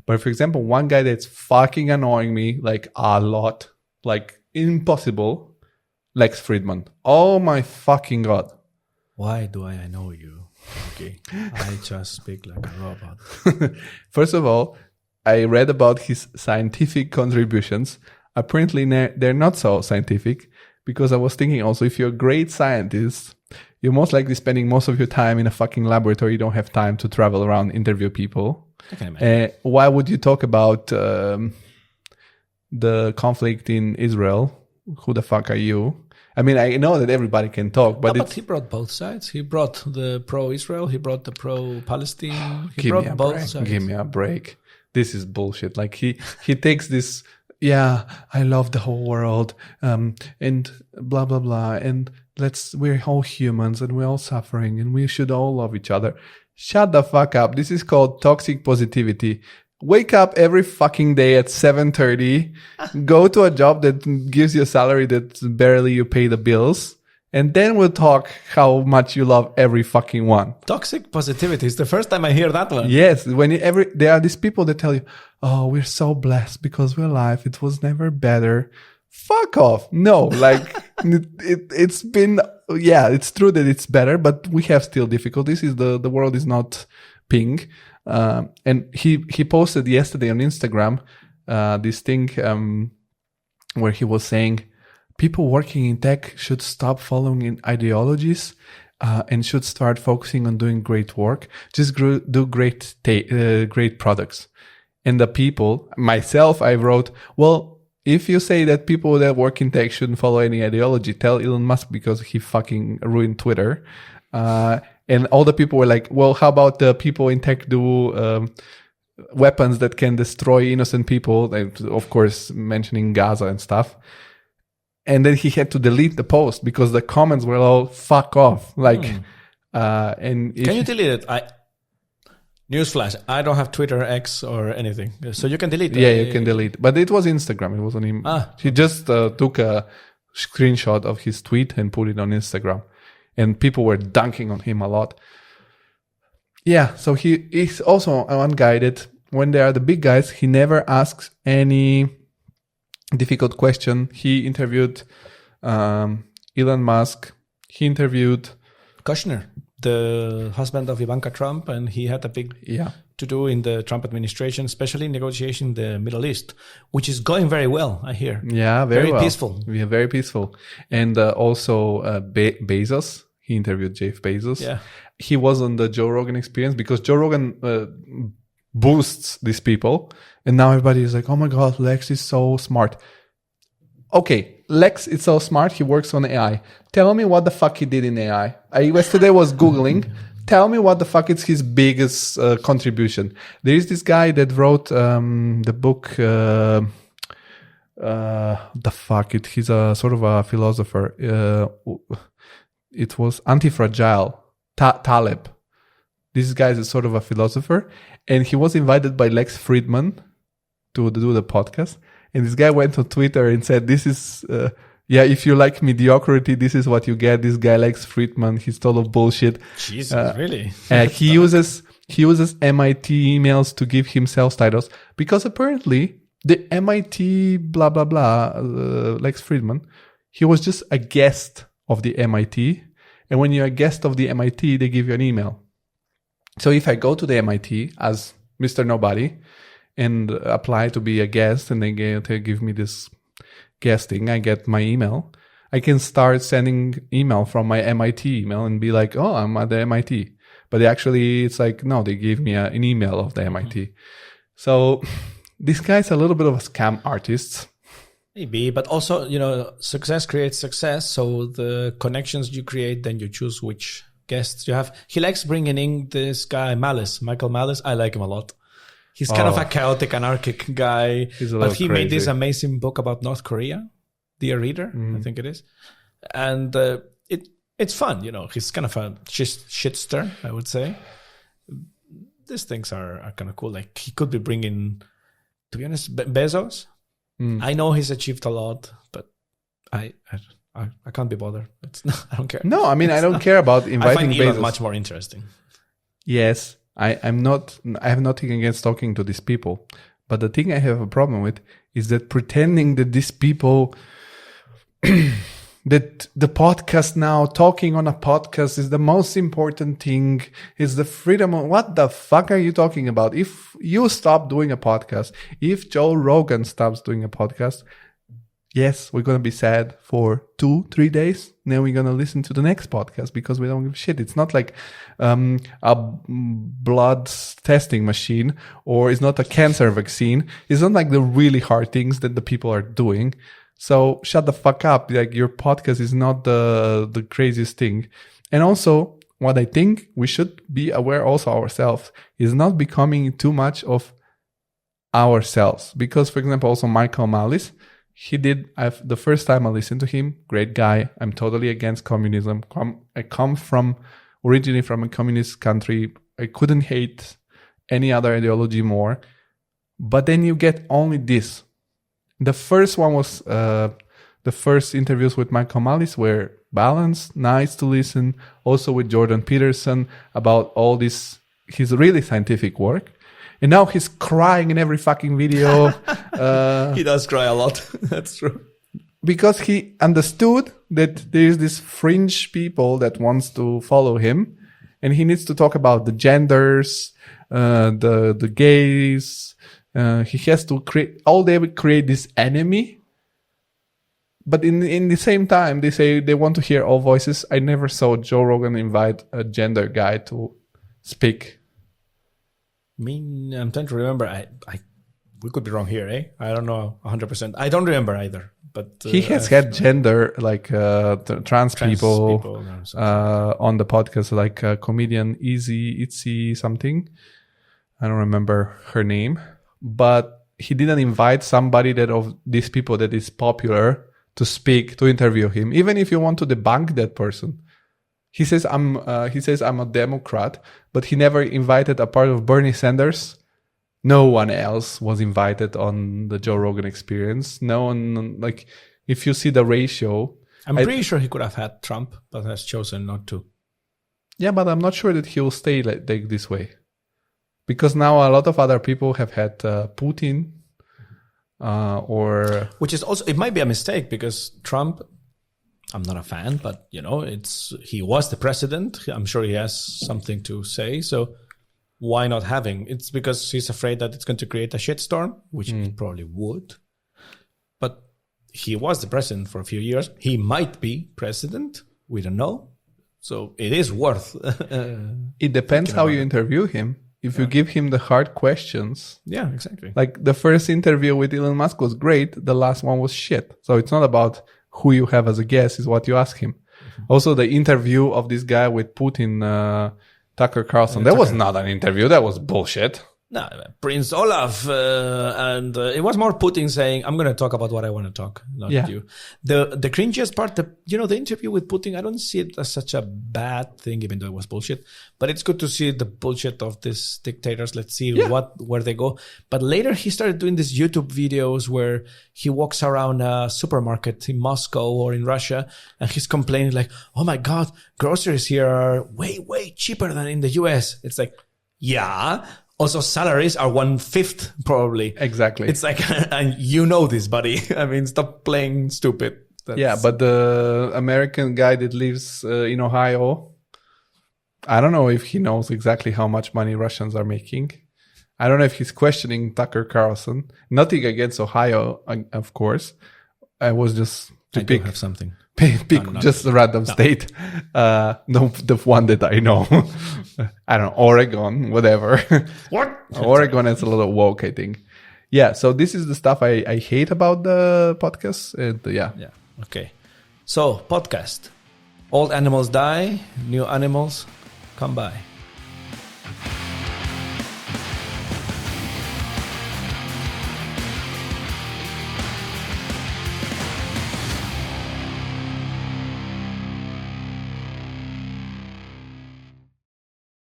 But for example, one guy that's fucking annoying me like a lot, like impossible, Lex Fridman. Oh my fucking God. Why do I know you? Okay. I just speak like a robot. First of all, I read about his scientific contributions. Apparently, they're not so scientific, because I was thinking also, if you're a great scientist, you're most likely spending most of your time in a fucking laboratory. You don't have time to travel around, interview people. I can imagine. Why would you talk about the conflict in Israel? Who the fuck are you? I mean, I know that everybody can talk, but he brought both sides. He brought the pro-Israel. He brought the pro-Palestine. He give brought me a both break. sides. Give me a break. This is bullshit. Like he takes this, yeah, I love the whole world, and blah, blah, blah. And we're all humans and we're all suffering and we should all love each other. Shut the fuck up. This is called toxic positivity. Wake up every fucking day at 7:30, go to a job that gives you a salary that barely you pay the bills, and then we'll talk how much you love every fucking one. Toxic positivity is the first time I hear that one. Yes, there are these people that tell you, "Oh, we're so blessed because we're alive. It was never better." Fuck off. No, like it's been, yeah, it's true that it's better, but we have still difficulties. The world is not pink. And he posted yesterday on Instagram this thing where he was saying people working in tech should stop following in ideologies and should start focusing on doing great work. Just do great products. And the people, myself, I wrote, well, if you say that people that work in tech shouldn't follow any ideology, tell Elon Musk, because he fucking ruined Twitter. And all the people were like, well, how about the people in tech do weapons that can destroy innocent people? And of course, mentioning Gaza and stuff. And then he had to delete the post because the comments were all fuck off. Like, and can you delete it? Newsflash, I don't have Twitter, X, or anything. So you can delete it. Yeah, you can delete. But it was Instagram. It wasn't him. He just took a screenshot of his tweet and put it on Instagram. And people were dunking on him a lot. Yeah, so he's also one guy that when there are the big guys, he never asks any difficult question. He interviewed Elon Musk. He interviewed Kushner, the husband of Ivanka Trump, and he had a big to do in the Trump administration, especially negotiation in the Middle East, which is going very well, I hear. Yeah, very well. Peaceful. Yeah, very peaceful. And also Bezos. He interviewed Jeff Bezos. Yeah. He was on the Joe Rogan Experience because Joe Rogan boosts these people. And now everybody is like, oh my God, Lex is so smart. Okay, Lex is so smart. He works on AI. Tell me what the fuck he did in AI. I yesterday was Googling. Tell me what the fuck is his biggest contribution. There is this guy that wrote the book... he's a sort of a philosopher. It was Anti-Fragile, Taleb. This guy is sort of a philosopher. And he was invited by Lex Fridman to do the podcast. And this guy went on Twitter and said, this is, if you like mediocrity, this is what you get. This guy Lex Fridman, he's total bullshit. Jesus, really? He uses MIT emails to give himself titles. Because apparently, the MIT blah, blah, blah, Lex Fridman, he was just a guest of the MIT. And when you're a guest of the MIT, they give you an email. So if I go to the MIT as Mr. Nobody and apply to be a guest and they give me this guesting, I get my email. I can start sending email from my MIT email and be like, oh, I'm at the MIT. But actually, it's like, no, they gave me an email of the MIT. So this guy's a little bit of a scam artist. Maybe, but also, success creates success. So the connections you create, then you choose which guests you have. He likes bringing in this guy, Michael Malice. I like him a lot. He's kind of a chaotic, anarchic guy. But he made this amazing book about North Korea, Dear Reader, I think it is. And it's fun, He's kind of a shitster, I would say. These things are kind of cool. Like, he could be bringing, to be honest, Bezos. I know he's achieved a lot, but I can't be bothered. I don't care. No, I mean, I don't care about inviting I find Elon Bezos. much more interesting. Yes, I have nothing against talking to these people. But the thing I have a problem with is that pretending that these people, that the podcast now, talking on a podcast is the most important thing, is the freedom of, what the fuck are you talking about? If you stop doing a podcast, if Joe Rogan stops doing a podcast, yes, we're going to be sad for 2-3 days. Then we're going to listen to the next podcast because we don't give a shit. It's not like a blood testing machine, or it's not a cancer vaccine. It's not like the really hard things that the people are doing. So shut the fuck up. Like, your podcast is not the craziest thing. And also, what I think we should be aware also ourselves is not becoming too much of ourselves. Because, for example, also Michael Malice, the first time I listened to him, great guy. I'm totally against communism. I come originally from a communist country. I couldn't hate any other ideology more. But then you get only this. The first one was, the first interviews with Michael Malice were balanced, nice to listen. Also with Jordan Peterson about all this, his really scientific work. And now he's crying in every fucking video. He does cry a lot. That's true. Because he understood that there's this fringe people that wants to follow him. And he needs to talk about the genders, the gays. He has to create this enemy. But in the same time, they say they want to hear all voices. I never saw Joe Rogan invite a gender guy to speak. I'm trying to remember. We could be wrong here, eh? I don't know 100%. I don't remember either. But he has had gender, like trans people on the podcast, like comedian Itzy something. I don't remember her name, but he didn't invite somebody that of these people that is popular to interview him, even if you want to debunk that person. He says I'm a Democrat, but he never invited a part of Bernie Sanders. No one else was invited on the Joe Rogan Experience. No one, like, if you see the ratio. I'm pretty sure he could have had Trump, but has chosen not to. Yeah, but I'm not sure that he will stay like this way. Because now a lot of other people have had Putin Which is also, it might be a mistake because Trump, I'm not a fan, but, he was the president. I'm sure he has something to say. So why not having? It's because he's afraid that it's going to create a shitstorm, which it probably would. But he was the president for a few years. He might be president. We don't know. So it is worth. It depends how you interview him. If you give him the hard questions. Yeah, exactly. Like the first interview with Elon Musk was great. The last one was shit. So it's not about who you have as a guest, is what you ask him. Mm-hmm. Also, the interview of this guy with Putin, Tucker Carlson, that was not an interview. That was bullshit. No, Prince Olaf, and it was more Putin saying, I'm going to talk about what I want to talk, not you. The cringiest part, the interview with Putin, I don't see it as such a bad thing, even though it was bullshit. But it's good to see the bullshit of these dictators. Let's see where they go. But later he started doing these YouTube videos where he walks around a supermarket in Moscow or in Russia, and he's complaining like, oh my God, groceries here are way, way cheaper than in the US. It's like, yeah. Also, salaries are 1/5 probably. Exactly. It's like, and this, buddy. I mean, stop playing stupid. Yeah, but the American guy that lives in Ohio, I don't know if he knows exactly how much money Russians are making. I don't know if he's questioning Tucker Carlson. Nothing against Ohio, of course. I was just to have something. Pick just a random state. The one that I know. I don't know, Oregon, whatever. What? Oregon is a little woke, I think. Yeah, so this is the stuff I hate about the podcast. Yeah. Okay. So, podcast. Old animals die, new animals come by.